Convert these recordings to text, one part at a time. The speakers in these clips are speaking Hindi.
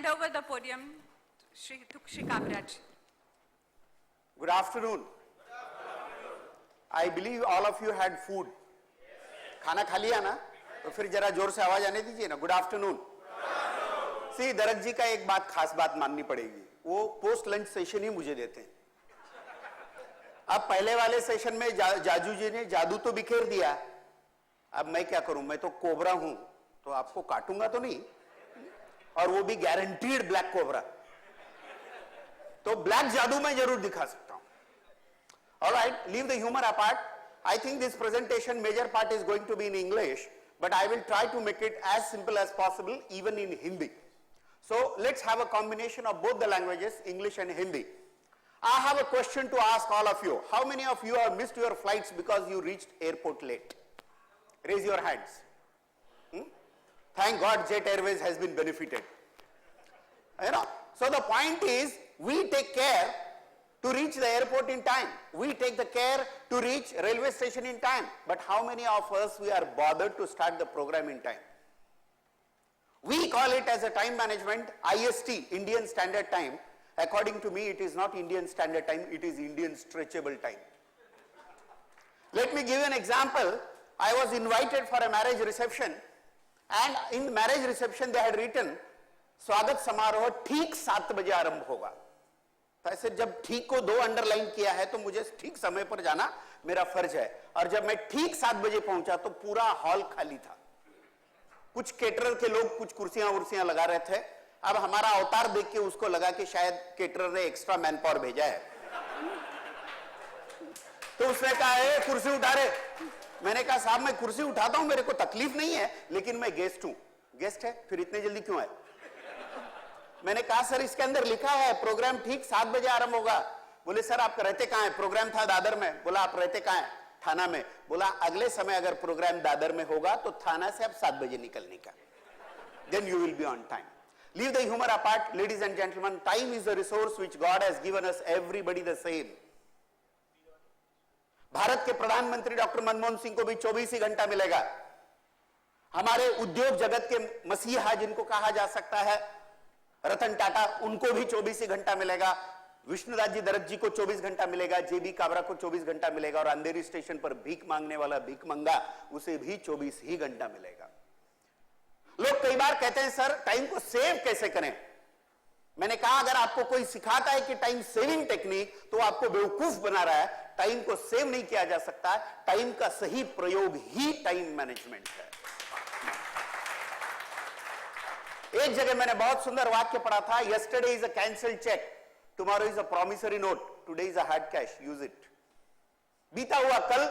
hand over the podium to Shri Kaviraj. Good afternoon. I believe all of you had food. खाना खा लिया ना? तो फिर जरा जोर से आवाज आने दीजिए ना. Good afternoon. सी दरक जी का एक बात खास बात माननी पड़ेगी. वो पोस्ट लंच सेशन ही मुझे देते हैं. अब पहले वाले सेशन में जाजू जी ने जादू तो बिखेर दिया. अब मैं क्या करूं? मैं तो कोबरा हूं, तो आपको काटूंगा तो नहीं, और वो भी गारंटीड ब्लैक कोबरा. तो ब्लैक जादू मैं जरूर दिखा सकता हूं. Alright, leave the humor apart. I think this presentation major part is going to be in English, but I will try to make it as simple as possible, even in Hindi. So let's have a combination of both the languages, English and Hindi. I have a question to ask all of you. How many of you have missed your flights because you reached airport late? Raise your hands. Thank God Jet Airways has been benefited. You know, so the point is, we take care to reach the airport in time. We take the care to reach railway station in time. But how many of us we are bothered to start the program in time? We call it as a time management, IST, Indian Standard Time. According to me, it is not Indian Standard Time, it is Indian Stretchable Time. Let me give you an example. I was invited for a marriage reception, and in the marriage reception they had written, स्वागत समारोह ठीक 7 बजे आरंभ होगा. तो ऐसे जब ठीक को 2 अंडरलाइन किया है तो मुझे ठीक समय पर जाना मेरा फर्ज है. और जब मैं ठीक 7 बजे पहुंचा तो पूरा हॉल खाली था. कुछ केटरर के लोग कुछ कुर्सियां लगा रहे थे. अब हमारा अवतार देख के उसको लगा कि शायद केटरर ने एक्स्ट्रा मैन पावर भेजा है, तो उसने कहा है कुर्सी उठा रहे. मैंने कहा साहब मैं कुर्सी उठाता हूं, मेरे को तकलीफ नहीं है, लेकिन मैं गेस्ट हूं. गेस्ट है फिर इतने जल्दी क्यों आए? मैंने कहा सर इसके अंदर लिखा है प्रोग्राम ठीक 7 बजे आरंभ होगा. बोले सर आप रहते कहां हैं? प्रोग्राम था दादर में. बोला आप रहते कहां हैं? थाना में. बोला अगले समय अगर प्रोग्राम दादर में होगा तो थाना से अब 7 बजे निकलने का. Then you will be on time. Leave the humor apart, ladies and gentlemen. Time is a resource which God has given us everybody the same. Bharat के प्रधानमंत्री डॉक्टर मनमोहन सिंह को भी 24 ही घंटा मिलेगा. हमारे उद्योग जगत के मसीहा जिनको कहा जा सकता है रतन टाटा, उनको भी 24 ही घंटा मिलेगा. विष्णुदास जी दरक जी को 24 घंटा मिलेगा. जेबी काबरा को 24 घंटा मिलेगा. और अंधेरी स्टेशन पर भीख मांगने वाला भीख मंगा, उसे भी 24 ही घंटा मिलेगा. लोग कई बार कहते हैं सर टाइम को सेव कैसे करें? मैंने कहा अगर आपको कोई सिखाता है कि टाइम सेविंग टेक्निक, तो आपको बेवकूफ बना रहा है. टाइम को सेव नहीं किया जा सकता. टाइम का सही प्रयोग ही टाइम मैनेजमेंट है. एक जगह मैंने बहुत सुंदर वाक्य पढ़ा था. Yesterday is a cancelled cheque, tomorrow is a promissory note, today is a hard cash, use it. बीता हुआ कल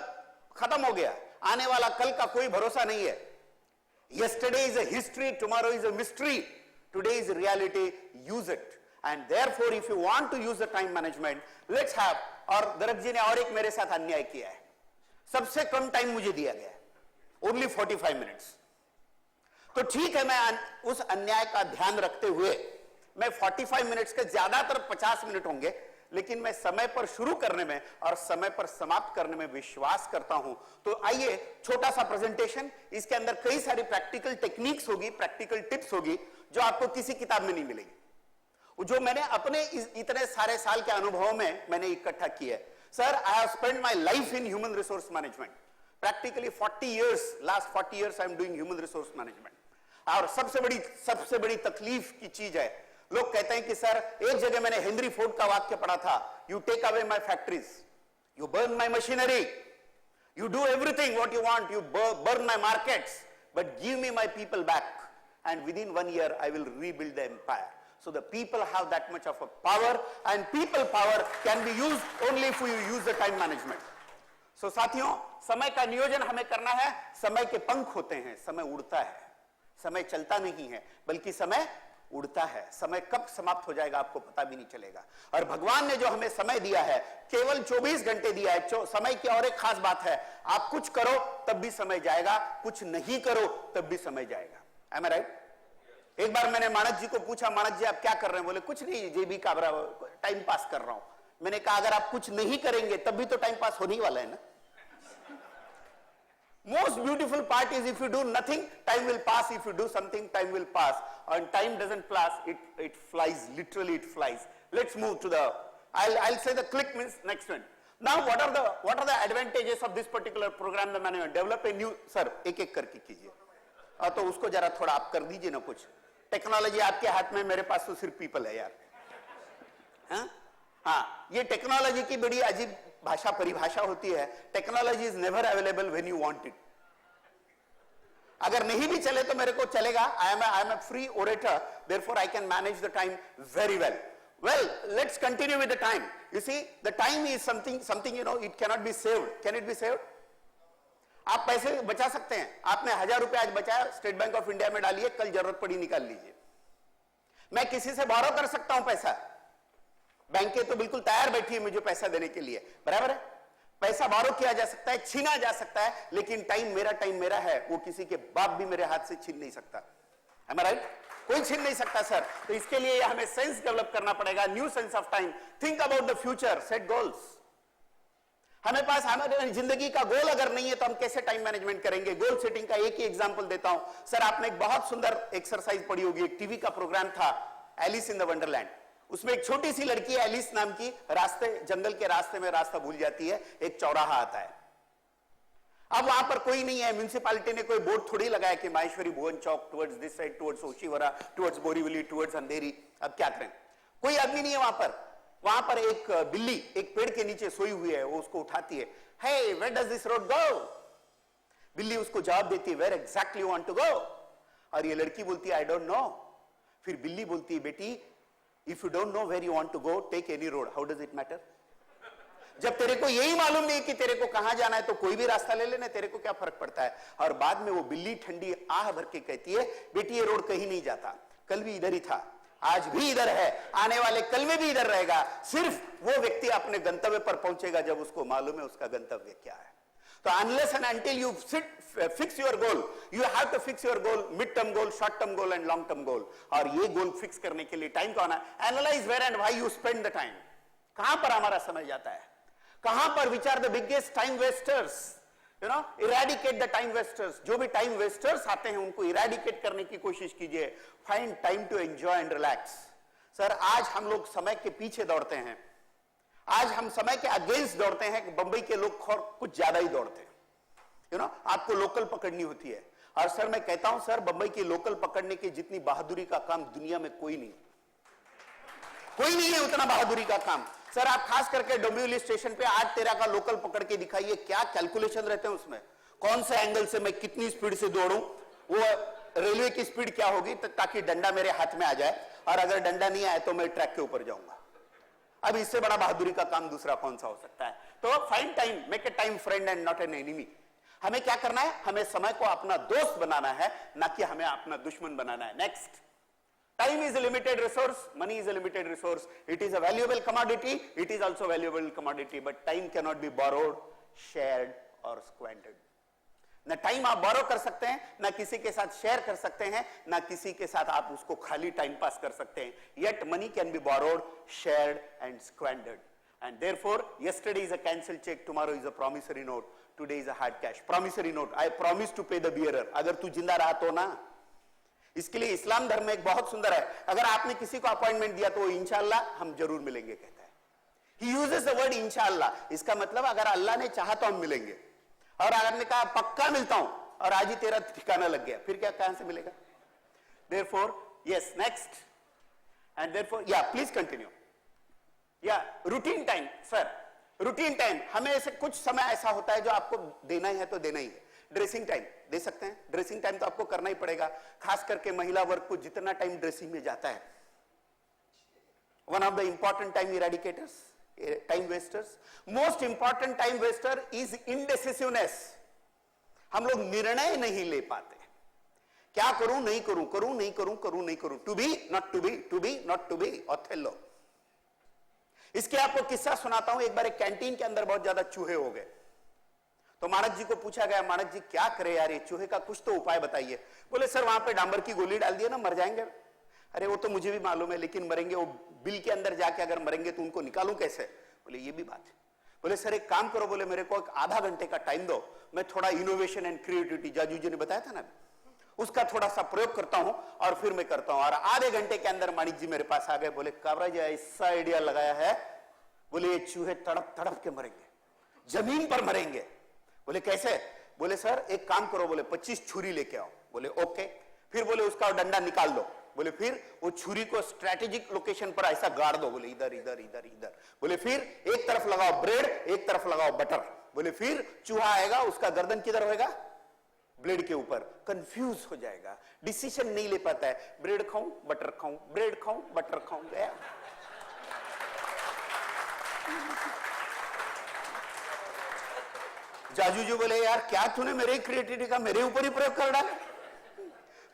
खत्म हो गया, आने वाला कल का कोई भरोसा नहीं है. Yesterday is a history, tomorrow is a mystery, today is a reality, use it. And therefore if you want to use the time management, let's have. और दरक जी ने और एक मेरे साथ अन्याय किया है. सबसे कम टाइम मुझे दिया गया है, only 45 minutes. तो ठीक है, मैं उस अन्याय का ध्यान रखते हुए मैं 45 मिनट्स के ज्यादातर 50 मिनट होंगे, लेकिन मैं समय पर शुरू करने में और समय पर समाप्त करने में विश्वास करता हूं. तो आइए छोटा सा प्रेजेंटेशन, इसके अंदर कई सारी प्रैक्टिकल टेक्निक्स होगी, प्रैक्टिकल टिप्स होगी जो आपको किसी किताब में नहीं मिलेगी, जो मैंने अपने इतने सारे साल के अनुभवों में मैंने इकट्ठा किया है. Sir I have spent my life in human resource management. Practically 40 years, last 40 years I am doing human resource management. और सबसे बड़ी तकलीफ की चीज है, लोग कहते हैं कि सर एक जगह मैंने हेनरी फोर्ड का वाक्य पढ़ा था, you take away my factories, you burn my machinery, you do everything what you want, you burn my markets, but give me my people back and within 1 year I will rebuild the empire. So the people have that much of a power, and people power can be used only if you use the time management. So साथियों, समय का नियोजन हमें करना है. समय के पंख होते हैं, समय उड़ता है. समय चलता नहीं है, बल्कि समय उड़ता है. समय कब समाप्त हो जाएगा आपको पता भी नहीं चलेगा. और भगवान ने जो हमें समय दिया है, केवल 24 घंटे दिया है. समय की और एक खास बात है, आप कुछ करो तब भी समय जाएगा, कुछ नहीं करो तब भी समय जाएगा. Am I right? एक बार मैंने मानस जी को पूछा, मानस जी आप क्या कर रहे हैं? बोले कुछ नहीं, जेबी काबरा टाइम पास कर रहा हूं. मैंने कहा अगर आप कुछ नहीं करेंगे तब भी तो टाइम पास होने वाला है ना. Most beautiful part is if you do nothing, time will pass. If you do something, time will pass. And time doesn't pass, it flies. Literally, it flies. Let's move to the, I'll say the click means next one. Now, what are the advantages of this particular program that मैंने develop a new, sir, एक करके कीजिए. तो उसको जरा थोड़ा आप कर दीजिए ना कुछ. टेक्नोलॉजी आपके हाथ में, मेरे पास तो सिर्फ पीपल है यार. हाँ, ये टेक्नोलॉजी की बड़ी अजीब भाषा परिभाषा होती है. Technology is never available when you want it. अगर नहीं भी चले तो मेरे को चलेगा. I am a free orator, therefore I can manage the time very well. Well, let's continue with the time. You see, the time is something you know, it cannot be saved. Can it be saved? आप पैसे बचा सकते हैं. आपने 1000 रुपए आज बचाया, स्टेट बैंक ऑफ इंडिया में डालिए, कल जरूरत पड़ी निकाल लीजिए. मैं किसी से बोरो कर सकता हूं पैसा. बैंकें तो बिल्कुल तैयार बैठी है मुझे पैसा देने के लिए, बराबर है. पैसा बोरो किया जा सकता है, छीना जा सकता है, लेकिन टाइम मेरा है, वो किसी के बाप भी मेरे हाथ से छीन नहीं सकता. Am I right? कोई छीन नहीं सकता सर. तो इसके लिए हमें सेंस डेवलप करना पड़ेगा, new sense of time. Think about the future, set goals. हमें पास हमारे जिंदगी का गोल अगर नहीं है तो हम कैसे टाइम मैनेजमेंट करेंगे. गोल सेटिंग का एक ही एग्जांपल देता हूं. सर आपने एक बहुत सुंदर एक्सरसाइज पढ़ी होगी, एक टीवी का प्रोग्राम था एलिस इन द वंडरलैंड. उसमें एक छोटी सी लड़की है एलिस नाम की, जंगल के रास्ते में रास्ता भूल जाती है. एक चौराहा आता है. अब वहां पर कोई नहीं है. म्युनिसिपैलिटी ने कोई बोर्ड थोड़ी लगाया कि माहेश्वरी भुवन चौक towards this side, towards Oshiwara, towards Borivali, towards Andheri. अब क्या करें, कोई आदमी नहीं है वहां पर. वहां पर एक बिल्ली एक पेड़ के नीचे सोई हुई है. वो उसको उठाती है. Hey, where does this road go? बिल्ली उसको जवाब देती है, where exactly you want to go? और ये लड़की बोलती है, आई डोंट नो. फिर बिल्ली बोलती है, बेटी, if you don't know where you want to go, take any road. How does it matter? जब तेरे को यही मालूम नहीं कि तेरे को कहां जाना है तो कोई भी रास्ता ले लेना, तेरे को क्या फर्क पड़ता है. और बाद में वो बिल्ली ठंडी आह भर के कहती है, बेटी ये रोड कहीं नहीं जाता, कल भी इधर ही था, आज भी इधर है, आने वाले कल में भी इधर रहेगा. सिर्फ वो व्यक्ति अपने गंतव्य पर पहुंचेगा जब उसको मालूम है उसका गंतव्य क्या है. तो unless and until you fix your goal, you have to fix your goal, mid term goal, short term goal and long term goal. और ये गोल फिक्स करने के लिए टाइम का होना. Analyse where and why you spend the time. कहां पर हमारा समय जाता है, कहां पर which are the biggest time wasters. You know, eradicate the time wasters. जो भी टाइम वेस्टर्स आते हैं उनको इरेडिकेट करने की कोशिश कीजिए. Find time to enjoy and relax. Sir आज हम लोग समय के पीछे दौड़ते हैं, आज हम समय के अगेंस्ट दौड़ते हैं. बंबई के लोग कुछ ज्यादा ही दौड़ते हैं. यू नो, आपको लोकल पकड़नी होती है. और सर मैं कहता हूं सर, बंबई की लोकल पकड़ने की जितनी बहादुरी का काम दुनिया में कोई नहीं है उतना बहादुरी का काम. सर आप खास करके डोंबिवली स्टेशन पे आज तेरा का लोकल पकड़ के दिखाइए, क्या कैलकुलेशन रहते हैं उसमें. कौन से एंगल से मैं कितनी स्पीड से दौड़ूं, वो रेलवे की स्पीड क्या होगी ताकि डंडा मेरे हाथ में आ जाए, और अगर डंडा नहीं आए तो मैं ट्रैक के ऊपर जाऊंगा. अब इससे बड़ा बहादुरी का काम दूसरा कौन सा हो सकता है. तो find time, make a time friend and not an enemy. हमें क्या करना है, हमें समय को अपना दोस्त बनाना है, ना कि हमें अपना दुश्मन बनाना है. Next, time is a limited resource, money is a limited resource. It is a valuable commodity, it is also a valuable commodity, but time cannot be borrowed, shared or squandered. ना टाइम आप बोरो कर सकते हैं, ना किसी के साथ शेयर कर सकते हैं, ना किसी के साथ आप उसको खाली टाइम पास कर सकते हैं. Yet money can be borrowed, shared and squandered. And therefore, yesterday is a cancelled check, tomorrow is a promissory note, today is a hard cash. Promissory note, I promise to pay the bearer. अगर तू जिंदा रहा तो ना. इसके लिए इस्लाम धर्म में एक बहुत सुंदर है, अगर आपने किसी को अपॉइंटमेंट दिया तो इंशाअल्लाह हम जरूर मिलेंगे कहता है. He uses the word इंशाअल्लाह. इसका मतलब अगर अल्लाह ने चाहा तो हम मिलेंगे. और आपने कहा पक्का मिलता हूं और आज ही तेरा ठिकाना लग गया, फिर क्या कहां से मिलेगा. Therefore, yes, next. And therefore, yeah, please continue. Yeah, routine time, sir. Routine time, हमें ऐसे कुछ समय ऐसा होता है जो आपको देना ही है तो देना ही है. ड्रेसिंग टाइम दे सकते हैं, ड्रेसिंग टाइम तो आपको करना ही पड़ेगा, खास करके महिला वर्ग को जितना टाइम ड्रेसिंग में जाता है. One of the important time eradicators, time wasters. Most important time waster is indecisiveness. हम लोग निर्णय नहीं ले पाते, क्या करूं नहीं करूं, करूं नहीं करूं, करूं नहीं करूं. To be not to be, to be not to be. Othello. इसके आपको किस्सा सुनाता हूं. एक बार एक कैंटीन के अंदर बहुत ज्यादा चूहे हो गए, तो मानक जी को पूछा गया, मानक जी क्या करे यार, ये चूहे का कुछ तो उपाय बताइए. बोले सर वहां पे डांबर की गोली डाल दिया ना, मर जाएंगे. अरे वो तो मुझे भी मालूम है, लेकिन मरेंगे वो बिल के अंदर जाके, अगर मरेंगे तो उनको निकालूं कैसे. बोले ये भी बात है. बोले सर एक काम करो, बोले मेरे को एक आधा घंटे का टाइम दो, मैं थोड़ा इनोवेशन एंड क्रिएटिविटी, जाजू जी ने बताया था ना, उसका थोड़ा सा प्रयोग करता हूं और फिर मैं करता हूं। और आधे घंटे के अंदर माणिक जी मेरे पास आ गए, बोले काबरा जी ऐसा आइडिया लगाया है, बोले ये चूहे तड़प तड़प के मरेंगे, जमीन पर मरेंगे। बोले कैसे? बोले सर एक काम करो, बोले 25 छुरी लेके आओ। बोले ओके। फिर बोले उसका डंडा निकाल दो। बोले फिर वो छुरी को स्ट्रेटेजिक लोकेशन पर ऐसा गाड़ दो। बोले इधर इधर इधर इधर। बोले फिर एक तरफ लगाओ ब्रेड, एक तरफ लगाओ बटर। बोले फिर चूहा आएगा, उसका गर्दन किधर होएगा? ब्रेड के ऊपर। कंफ्यूज हो जाएगा, डिसीजन नहीं ले पाता है, ब्रेड खाऊं बटर खाऊं, ब्रेड खाऊं बटर खाऊं। गया। जाजू जी बोले यार क्या तूने मेरे क्रिएटिविटी का मेरे ऊपर ही प्रयोग कर डाला?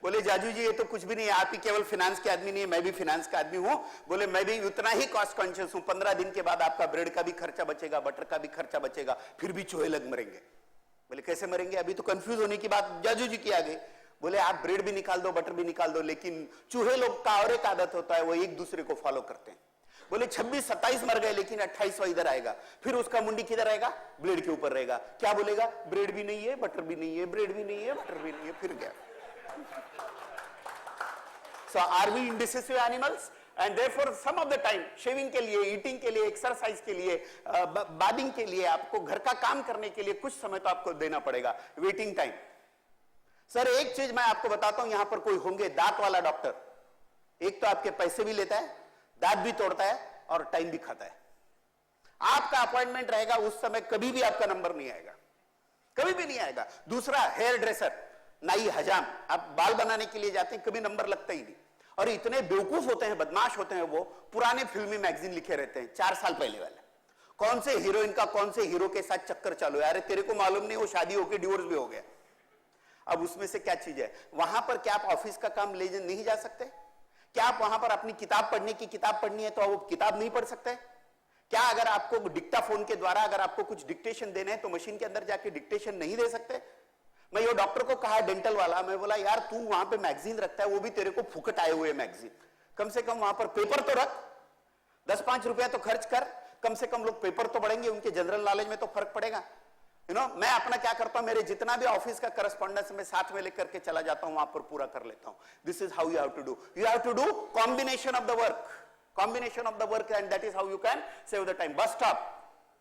बोले जाजू जी ये तो कुछ भी नहीं है, आप ही केवल फाइनेंस के आदमी नहीं है, मैं भी फाइनेंस का आदमी हूं। बोले मैं भी उतना ही कॉस्ट कॉन्शियस हूं, 15 दिन के बाद आपका ब्रेड का भी खर्चा बचेगा, बटर का भी खर्चा बचेगा, फिर भी चूहे लग मरेंगे। बोले कैसे मरेंगे? अभी तो कंफ्यूज होने की बात जाजू जी की आ गई। बोले आप ब्रेड भी निकाल दो, बटर भी निकाल दो, लेकिन चूहे लोग का और एक आदत होता है, वो एक दूसरे को फॉलो करते हैं। बोले 26-27 मर गए, लेकिन 28वां इधर आएगा, फिर उसका मुंडी किधर आएगा? ब्रेड के ऊपर रहेगा। क्या बोलेगा? ब्रेड भी नहीं है, बटर भी नहीं है, ब्रेड भी नहीं है, बटर भी नहीं है, फिर गया। So are we indecisive animals? And therefore some of the time shaving के लिए, eating के लिए, exercise के लिए, bathing के लिए, आपको घर का काम करने के लिए कुछ समय तो आपको देना पड़ेगा, waiting time। सर एक चीज मैं आपको बताता हूं, यहां पर कोई होंगे दांत वाला डॉक्टर, एक तो आपके पैसे भी लेता है, दांत भी तोड़ता है और टाइम भी खाता है। आपका अपॉइंटमेंट रहेगा उस समय, कभी भी आपका नंबर नहीं आएगा, कभी भी नहीं आएगा। दूसरा हेयर ड्रेसर, नाई हजाम, आप बाल बनाने के लिए जाते हैं, कभी नंबर लगता ही नहीं। और इतने बेवकूफ होते हैं, बदमाश होते हैं, वो पुराने फिल्मी मैगजीन लिखे रहते हैं 4 साल पहले वाले, कौन से हीरोइन का कौन से हीरो के साथ चक्कर चालू है, अरे तेरे को मालूम नहीं वो शादी होकर डिवोर्स भी हो गया। अब उसमें से क्या चीज है? वहां पर क्या आप ऑफिस का काम ले नहीं जा सकते? क्या आप वहां पर अपनी किताब पढ़ने की किताब पढ़नी है तो वो किताब नहीं पढ़ सकते? क्या अगर आपको डिक्टाफोन के द्वारा अगर आपको कुछ डिक्टेशन देना है तो मशीन के अंदर जाके डिक्टेशन नहीं दे सकते? मैं ये डॉक्टर को कहा, डेंटल वाला, मैं बोला यार तू वहां पे मैगजीन रखता है, वो भी तेरे को फुकट आए हुए मैगजीन, कम से कम वहां पर पेपर तो रख, 10-5 रुपया तो खर्च कर, कम से कम लोग पेपर तो पढ़ेंगे, उनके जनरल नॉलेज में तो फर्क पड़ेगा। मैं अपना क्या करता हूं, मेरे जितना भी ऑफिस का करस्पॉन्डेंस मैं साथ में लेकर के चला जाता हूं, वहां पर पूरा कर लेता हूं। This is how you have to do combination of the work and that is how you can save the time. Bus stop,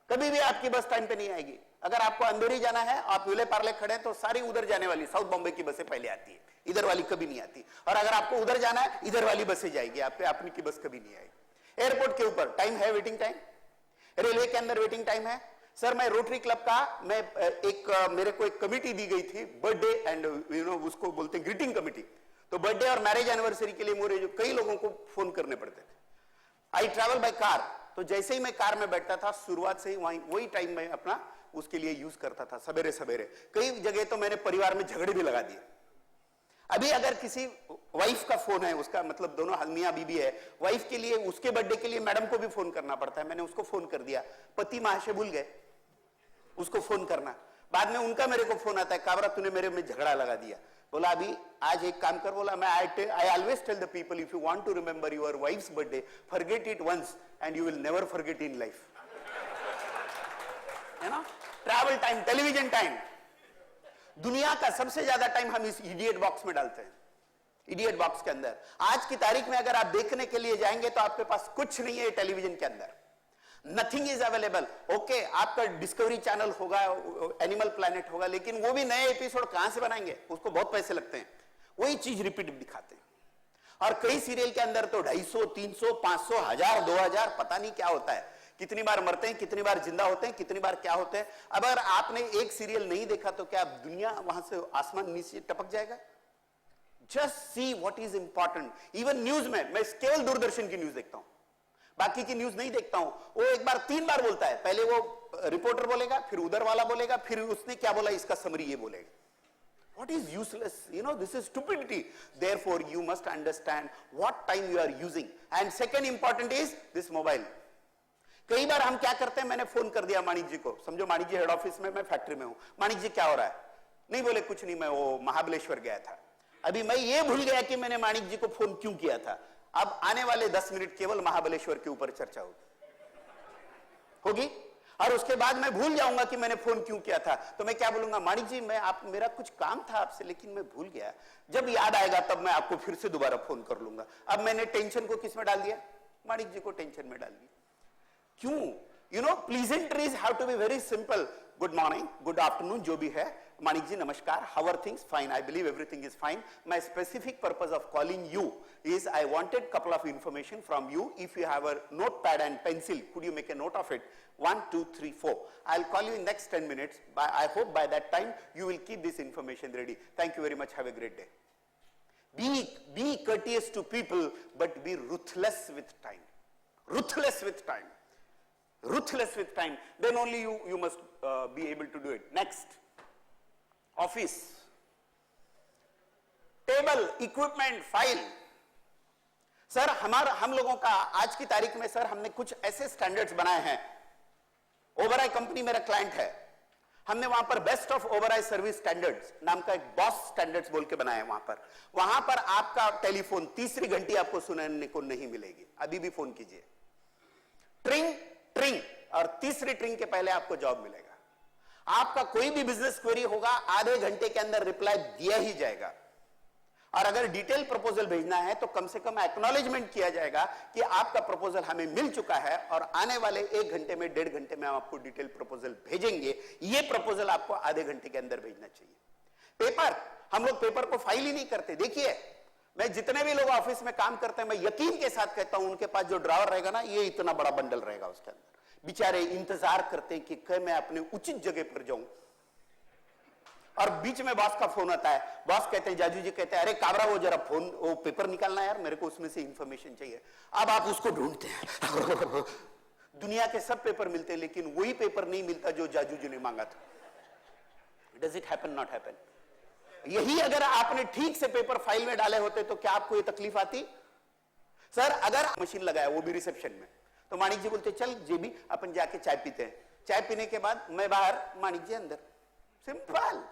कभी भी आपकी बस टाइम पे नहीं आएगी। अगर आपको अंधेरी जाना है, आप विले पार्ले खड़े हैं तो सारी उधर जाने वाली साउथ बॉम्बे की बसें पहले आती है, इधर वाली कभी नहीं आती। और अगर आपको उधर जाना है, इधर वाली बसें जाएगी, आप पे अपनी की बस कभी नहीं आएगी। एयरपोर्ट के ऊपर टाइम है, वेटिंग टाइम, रेलवे के अंदर वेटिंग टाइम है। सर मैं रोटरी क्लब का मेरे को एक कमिटी दी गई थी, बर्थडे एंड उसको बोलते हैं ग्रीटिंग कमिटी। तो बर्थडे और मैरिज एनिवर्सरी के लिए मुझे जो कई लोगों को फोन करने पड़ते थे। आई ट्रैवल बाय कार, तो जैसे ही मैं कार में बैठता था, शुरुआत से ही वही टाइम में अपना उसके लिए यूज करता था, सवेरे सवेरे। कई जगह तो मैंने परिवार में झगड़े भी लगा दिए। अभी अगर किसी वाइफ का फोन है, उसका मतलब दोनों मियां बीबी है, वाइफ के लिए उसके बर्थडे के लिए मैडम को भी फोन करना पड़ता है। मैंने उसको फोन कर दिया, पति महाशय भूल गए उसको फोन करना। बाद में उनका मेरे को फोन आता है, काबरा तूने मेरे में झगड़ा लगा दिया। बोला अभी आज एक काम कर, बोला मैं I always tell the people if you want to remember your wife's birthday, forget it once and you will never forget in life. है ना? ट्रैवल टाइम, टेलीविजन टाइम, दुनिया का सबसे ज्यादा टाइम हम इस इडियट बॉक्स में डालते हैं। इडियट बॉक्स के अंदर आज की तारीख में अगर आप देखने के लिए जाएंगे तो आपके पास कुछ नहीं है टेलीविजन के अंदर, नथिंग इज अवेलेबल। ओके, आपका डिस्कवरी चैनल होगा, एनिमल प्लैनेट होगा, लेकिन वो भी नए एपिसोड कहां से बनाएंगे? उसको बहुत पैसे लगते हैं, वही चीज रिपीट दिखाते हैं। और कई सीरियल के अंदर तो 250, 300, 500, 1000, 2000 पता नहीं क्या होता है, कितनी बार मरते हैं, कितनी बार जिंदा होते हैं, कितनी बार क्या होते हैं। अब अगर आपने एक सीरियल नहीं देखा तो क्या दुनिया वहां से आसमान नीचे टपक जाएगा? Just see what is important. Even news में मैं केवल दूरदर्शन की न्यूज देखता हूं, बाकी की न्यूज नहीं देखता हूं। वो एक बार 3 बार बोलता है, पहले वो रिपोर्टर बोलेगा, फिर उधर वाला बोलेगा, फिर उसने क्या बोला इसका समरी ये बोलेगा। What is useless? This is stupidity. Therefore, you must understand what time you are using. And second important is this mobile. कई बार हम क्या करते हैं, मैंने फोन कर दिया माणिक जी को, समझो माणिक जी हेड ऑफिस में, मैं फैक्ट्री में हूं, माणिक जी क्या हो रहा है? नहीं बोले कुछ नहीं, मैं वो महाबलेश्वर गया था। अभी मैं ये भूल गया कि मैंने माणिक जी को फोन क्यों किया था। अब आने वाले 10 मिनट केवल महाबलेश्वर के ऊपर चर्चा होगी। और उसके बाद मैं भूल जाऊंगा कि मैंने फोन क्यों किया था, तो मैं क्या बोलूंगा, माणिक जी मेरा कुछ काम था आपसे लेकिन मैं भूल गया, जब याद आएगा तब मैं आपको फिर से दोबारा फोन कर लूंगा। अब मैंने टेंशन को किस में डाल दिया, माणिक जी को टेंशन में डाल दिया। क्यों? You know, pleasantries have to be very simple. Good morning, good afternoon, जो भी है, माणिक जी नमस्कार, how are things, fine, I believe everything is fine. My specific purpose of calling you is I wanted couple of information from you. If you have a notepad and pencil, could you make a note of it? 1, 2, 3, 4. I'll call you in next 10 minutes. I hope by that time you will keep this information ready. Thank you very much. Have a great day. Be courteous to people, but be ruthless with time. Ruthless with time. Ruthless with time. Then only you must be able to do it. Next. Office. Table, equipment, file. Sir हम लोगों का आज की तारीख में सर हमने कुछ ऐसे स्टैंडर्ड्स बनाए हैं। ओबराय कंपनी मेरा क्लाइंट है, हमने वहां पर best of Oberoi service standards नाम का एक बॉस स्टैंडर्ड्स बोल के बनाया है। वहां पर आपका टेलीफोन तीसरी घंटी आपको सुनने को नहीं मिलेगी। अभी भी फोन कीजिए, ट्रिंग ट्रिंग, और तीसरी ट्रिंग के पहले आपको जॉब मिलेगा। आपका कोई भी बिजनेस क्वेरी होगा, आधे घंटे के अंदर रिप्लाई दिया ही जाएगा। और अगर डिटेल प्रपोजल भेजना है तो कम से कम एक्नॉलेजमेंट किया जाएगा कि आपका प्रपोजल हमें मिल चुका है और आने वाले 1 घंटे में 1.5 घंटे में हम आपको डिटेल प्रपोजल भेजेंगे। ये प्रपोजल आपको आधे घंटे के अंदर भेजना चाहिए। पेपर, हम लोग पेपर को फाइल ही नहीं करते। देखिए, मैं जितने भी लोग ऑफिस में काम करते हैं, मैं यकीन के साथ कहता हूं उनके पास जो ड्रावर रहेगा ना, ये इतना बड़ा बंडल रहेगा, उसके अंदर बेचारे इंतजार करते हैं कि मैं अपने उचित जगह पर जाऊं। और बीच में बॉस का फोन आता है, बॉस कहते हैं, जाजू जी कहते हैं, अरे काबरा वो जरा फोन, वो पेपर निकालना यार, मेरे को उसमें से इंफॉर्मेशन चाहिए। अब आप उसको ढूंढते हैं दुनिया के सब पेपर मिलते हैं लेकिन वही पेपर नहीं मिलता जो जाजू जी ने मांगा था। Does it happen, not happen? यही अगर आपने ठीक से पेपर फाइल में डाले होते तो क्या आपको ये तकलीफ आती? सर अगर मशीन लगाया, वो भी रिसेप्शन में, तो माणिक जी बोलते चल जेबी अपन जाके चाय पीते हैं। चाय पीने के बाद मैं बाहर, माणिक जी अंदर। सिंपल।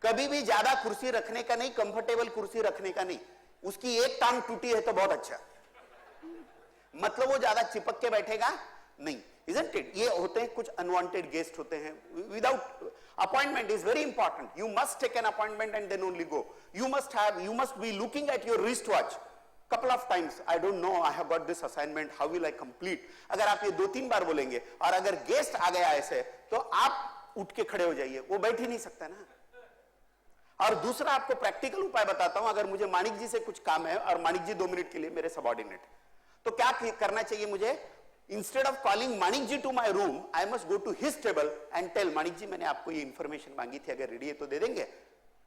कभी भी ज्यादा कुर्सी रखने का नहीं, कंफर्टेबल कुर्सी रखने का नहीं। उसकी एक टांग टूटी है तो बहुत अच्छा, मतलब वो ज्यादा चिपक के बैठेगा नहीं, isn't it? ये होते हैं कुछ अनवांटेड गेस्ट होते हैं। Without appointment is very important. You must take an appointment and then only go. You must be looking at your wrist watch couple of times. I don't know, I have got this assignment, how will I complete? अगर आप ये 2-3 बार बोलेंगे और अगर गेस्ट आ गया ऐसे तो आप उठ के खड़े हो जाइए, वो बैठ ही नहीं सकता ना। और दूसरा आपको प्रैक्टिकल उपाय बताता हूं, अगर मुझे माणिक जी से कुछ काम है और माणिक जी 2 मिनट के लिए मेरे सबऑर्डिनेट, तो क्या करना चाहिए मुझे? Instead of calling Manik ji to my room, I must go to his table and tell Manik ji मैंने आपको ये इंफॉर्मेशन मांगी थी, अगर रेडी है तो दे देंगे।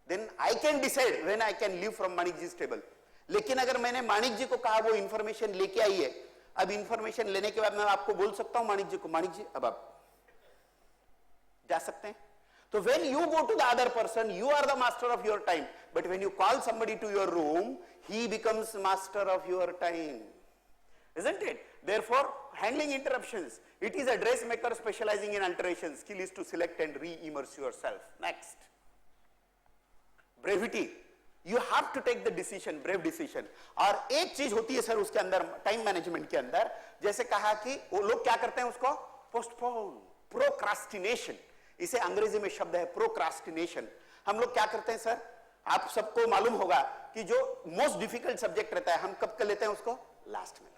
Then I can decide when I can leave from Manik ji table. लेकिन अगर मैंने माणिक जी को कहा वो इंफॉर्मेशन लेके आई है, अब इंफॉर्मेशन लेने के बाद मैं आपको बोल सकता हूं माणिक जी को, माणिक जी अब आप जा सकते हैं। तो when you go to the other person, you are the master of your time. But when you call somebody to your room, he becomes master of your time. Isn't it? Therefore, handling interruptions. It is a dressmaker specializing in alteration. Skill is to select and re-immerse yourself. Next. Brevity. You have to take the decision, brave decision. और एक चीज होती है सर उसके अंदर, टाइम मैनेजमेंट के अंदर, जैसे कहा कि वो लोग क्या करते हैं उसको, पोस्टपोन, प्रोक्रास्टिनेशन। इसे अंग्रेजी में शब्द है प्रोक्रास्टिनेशन। हम लोग क्या करते हैं सर, आप सबको मालूम होगा कि जो मोस्ट डिफिकल्ट सब्जेक्ट रहता है हम कब कर लेते हैं उसको, लास्ट में,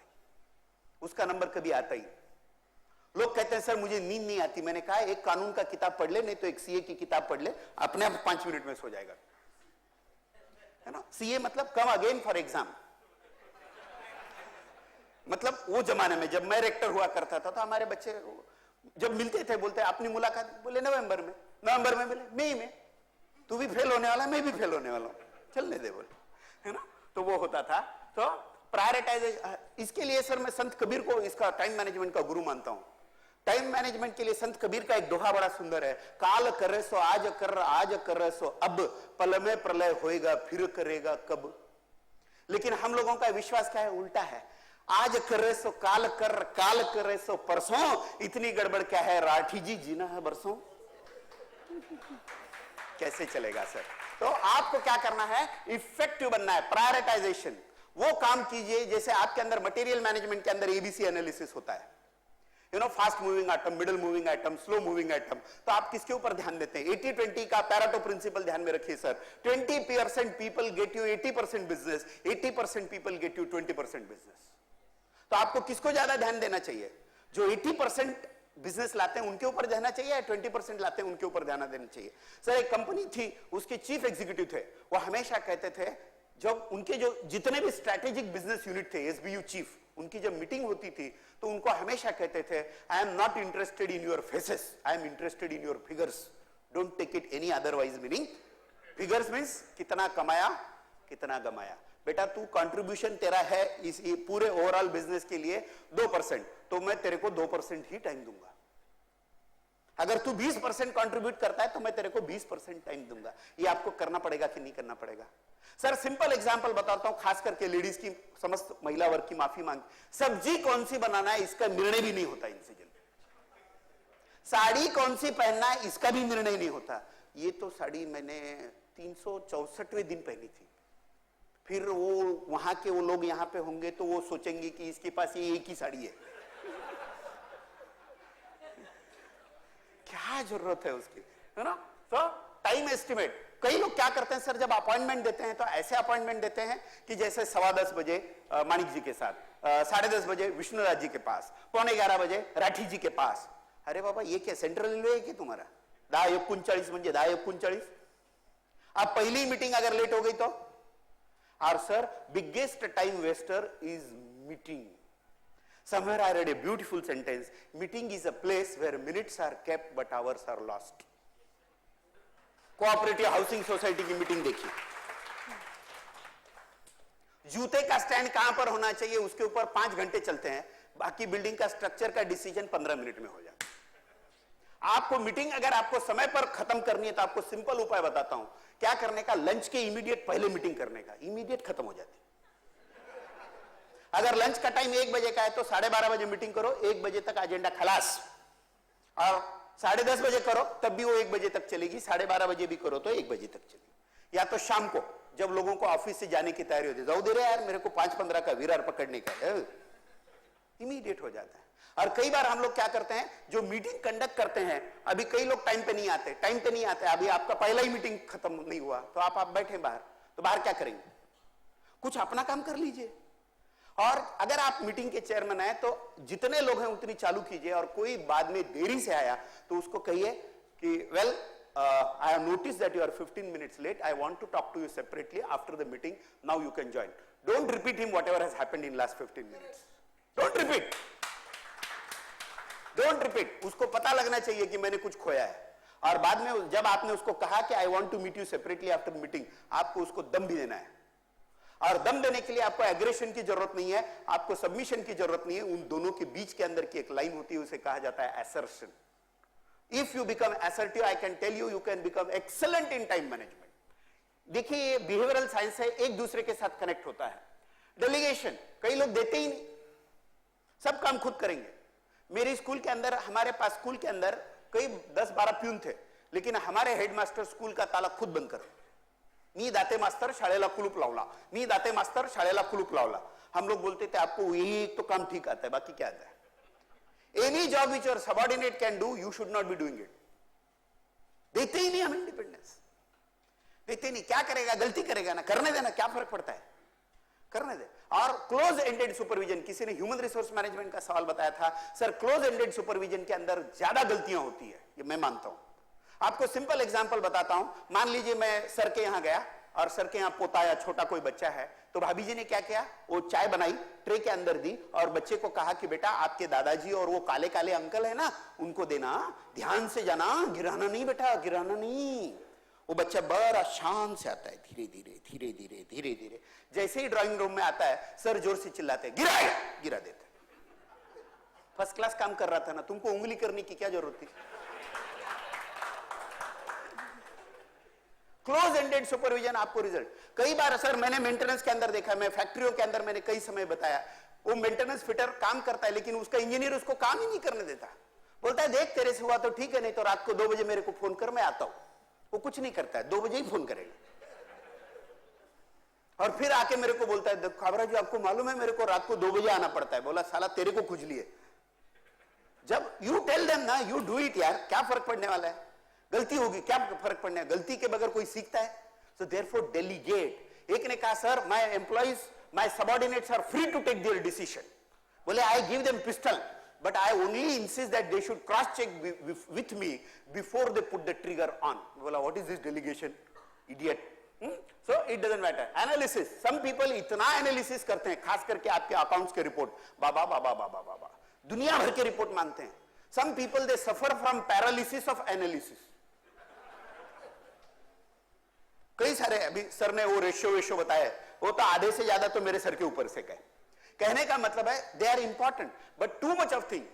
उसका नंबर कभी आता ही। लोग कहते हैं सर मुझे नींद नहीं आती, मैंने कहा एक कानून का किताब पढ़ ले, नहीं तो एक सीए की किताब पढ़ ले, अपने आप 5 मिनट में सो जाएगा, है ना। सीए मतलब कम अगेन फॉर एग्जाम। मतलब वो जमाने में जब मैं रेक्टर हुआ करता था तो हमारे बच्चे जब मिलते थे बोलते अपनी मुलाकात, बोले नवंबर में मिले, मई में, तू भी फेल होने वाला, मैं भी फेल होने वाला हूं, चलने दे बोले, है ना। तो वो होता था। तो प्रायोरिटाइजेशन, इसके लिए सर मैं संत कबीर को इसका टाइम मैनेजमेंट का गुरु मानता हूं। टाइम मैनेजमेंट के लिए संत कबीर का एक दोहा बड़ा सुंदर है, काल करे सो आज कर सो अब, पल में प्रलय होएगा फिर करेगा कब। लेकिन हम लोगों का विश्वास क्या है, उल्टा है, आज करे सो काल करे सो परसों, इतनी गड़बड़ क्या है राठी जी, जीना है बरसों। कैसे चलेगा सर? तो आपको क्या करना है, इफेक्टिव बनना है, प्रायोरिटाइजेशन। वो काम कीजिए जैसे आपके अंदर मटेरियल मैनेजमेंट के अंदर एबीसी एनालिसिस होता है। Fast moving item, middle moving item, slow moving item, तो आप किसके ऊपर ध्यान देते हैं? 80-20 का पैरेटो प्रिंसिपल ध्यान में रखिए sir. 20% people get you 80% business, 80% people get you 20% business. तो आपको किसको ज्यादा ध्यान देना चाहिए? जो 80% बिजनेस लाते हैं उनके ऊपर ध्यान चाहिए या 20% लाते हैं उनके ऊपर ध्यान देना चाहिए? सर एक कंपनी थी, उसके चीफ एग्जीक्यूटिव थे, वो हमेशा कहते थे, जब उनके जो जितने भी स्ट्रैटेजिक बिजनेस यूनिट थे, एसबीयू चीफ, उनकी जब मीटिंग होती थी तो उनको हमेशा कहते थे, I am not interested in your faces, I am interested in your figures, don't take it any otherwise meaning. Figures means कितना कमाया, कितना गमाया। बेटा तू कंट्रीब्यूशन तेरा है इस पूरे ओवरऑल बिजनेस के लिए 2%, तो मैं तेरे को 2% ही टाइम दूंगा। अगर तू 20% कंट्रीब्यूट करता है तो मैं तेरे को 20% टाइम दूंगा। ये आपको करना पड़ेगा कि नहीं करना पड़ेगा? सर सिंपल एग्जांपल बताता हूं, खास करके लेडीज की, समस्त महिला वर्ग की माफी मांग, सब्जी कौन सी बनाना है इसका निर्णय भी नहीं होता इनसे जल्दी। साड़ी कौन सी पहनना है इसका भी निर्णय नहीं होता। ये तो साड़ी मैंने 364वें दिन पहनी थी, फिर वो वहां के वो लोग यहां पे होंगे तो वो सोचेंगे कि इसके पास ये एक ही साड़ी है। क्या जरूरत है उसकी, है ना? तो टाइम एस्टिमेट, कई लोग क्या करते हैं सर, जब अपॉइंटमेंट देते हैं तो ऐसे अपॉइंटमेंट देते हैं कि जैसे 10:15 बजे मानिक जी के साथ, 10:30 बजे विष्णुराज जी के पास, 11:15 बजे राठी जी के पास। अरे बाबा ये क्या सेंट्रल रेलवे है कि तुम्हारा? 10:39 म्हणजे 10:39। अब पहली मीटिंग अगर लेट हो गई तो? और sir biggest time waster is meeting. Somewhere I read a beautiful sentence, meeting is a place where minutes are kept but hours are lost. Cooperative housing society की मीटिंग देखिए, जूते का स्टैंड कहां पर होना चाहिए उसके ऊपर 5 घंटे चलते हैं, बाकी बिल्डिंग का स्ट्रक्चर का डिसीजन 15 मिनट में हो जाता है। आपको मीटिंग अगर आपको समय पर खत्म करनी है तो आपको सिंपल उपाय बताता हूं क्या करने का। लंच के इमीडिएट पहले मीटिंग करने का, इमीडिएट खत्म हो जाती। अगर लंच का टाइम 1 बजे का है तो 12:30 बजे मीटिंग करो, 1 बजे तक एजेंडा खलास। और 10:30 बजे करो तब भी वो 1 बजे तक चलेगी, 12:30 बजे भी करो तो 1 बजे तक चलेगी। या तो शाम को जब लोगों को ऑफिस से जाने की तैयारी होती है, जाओ दे रहे यार मेरे को 5-15 का विरार पकड़ने का है, इमीडिएट हो जाता है। और कई बार हम लोग क्या करते हैं, जो मीटिंग कंडक्ट करते हैं, अभी कई लोग टाइम पे नहीं आते, अभी आपका पहला ही मीटिंग खत्म नहीं हुआ तो आप बैठे बाहर, तो बाहर क्या करेंगे? कुछ अपना काम कर लीजिए। और अगर आप मीटिंग के चेयरमैन आए तो जितने लोग हैं उतनी चालू कीजिए, और कोई बाद में देरी से आया तो उसको कहिए कि well I have notice that you are 15 minutes late, I want to talk to you separately after the meeting, now you can join. Don't repeat him whatever has happened in last 15 minutes, don't repeat, don't repeat. उसको पता लगना चाहिए कि मैंने कुछ खोया है। और बाद में जब आपने उसको कहा कि I want to meet you separately after meeting, आपको उसको दम भी देना है। और दम देने के लिए आपको एग्रेशन की जरूरत नहीं है, आपको सबमिशन की जरूरत नहीं है। उन दोनों के बीच के अंदर की एक लाइन होती है, उसे कहा जाता है assertion. If you become assertive, I can tell you, you can become excellent in time management. देखिए ये बिहेवियरल साइंस है, एक दूसरे के साथ कनेक्ट होता है। डेलीगेशन, कई लोग देते ही नहीं, सब काम खुद करेंगे। मेरे स्कूल के अंदर, हमारे पास स्कूल के अंदर कई 10-12 प्यून थे, लेकिन हमारे हेडमास्टर स्कूल का ताला खुद बंद कर, मी दाते मास्तर शाळेला कुलूप लावला, मी दाते मास्तर शाळेला कुलूप लावला। हम लोग बोलते थे आपको यही तो काम ठीक आता है, बाकी क्या आता है? Any job which your subordinate can do, you should not be doing it. देते ही नहीं हम इंडिपेंडेंस, देते नहीं। क्या करेगा? गलती करेगा ना, करने देना, क्या फर्क पड़ता है, करने दे। और क्लोज एंडेड सुपरविजन, किसी ने ह्यूमन रिसोर्स मैनेजमेंट का सवाल बताया था, सर क्लोज एंडेड सुपरविजन के अंदर ज्यादा गलतियां होती है, ये मैं मानता हूं। आपको सिंपल एग्जांपल बताता हूं। मान लीजिए मैं सर के यहां गया और सर के यहां पोता या छोटा कोई बच्चा है, तो भाभी जी ने क्या किया, वो चाय बनाई, ट्रे के अंदर दी और बच्चे को कहा कि बेटा आपके दादाजी और वो काले काले अंकल है ना, उनको देना, ध्यान से जाना, गिराना नहीं बेटा, गिराना नहीं। वो बच्चा बड़ा शान से आता है, धीरे धीरे धीरे धीरे धीरे धीरे। जैसे ही ड्राइंग रूम में आता है, सर जोर से चिल्लाते, गिराएगा, गिरा देता। फर्स्ट क्लास काम कर रहा था ना, तुमको उंगली करने की क्या जरूरत थी? क्लोज एंडेड सुपरविजन आपको रिजल्ट। कई बार सर मैंने मेंटेनेंस के अंदर देखा, मैं फैक्ट्रियों के अंदर मैंने कई समय बताया, वो मेंटेनेंस फिटर काम करता है लेकिन उसका इंजीनियर उसको काम ही नहीं करने देता। बोलता है देख तेरे से हुआ तो ठीक है, नहीं तो रात को 2 बजे मेरे को फोन कर, मैं आता हूं। वो कुछ नहीं करता है, 2 बजे ही फोन करेगा और फिर आके मेरे को बोलता है खाबरा जी आपको मालूम है मेरे को रात को 2 बजे आना पड़ता है। बोला साला तेरे को खुजली है, जब यू टेल देम ना, यू डू इट यार, क्या फर्क पड़ने वाला है, गलती होगी क्या फर्क पड़ने है, गलती के बगैर कोई सीखता है? So therefore delegate. एक ने कहा sir my employees, my subordinates are free to take their decision. बोले I give them pistol but I only insist that they should cross check with me before they put the trigger on. बोला what is this delegation, idiot? So it doesn't matter. Analysis, some people इतना analysis करते हैं, खास करके आपके accounts के report, बाबा बाबा बाबा बाबा दुनिया भर के report मानते हैं। Some people they suffer from paralysis of analysis. कई सारे, अभी सर ने वो रेशियो बताया, वो तो आधे से ज्यादा तो मेरे सर के ऊपर से गए। कहने का मतलब है they are important but too much of thing,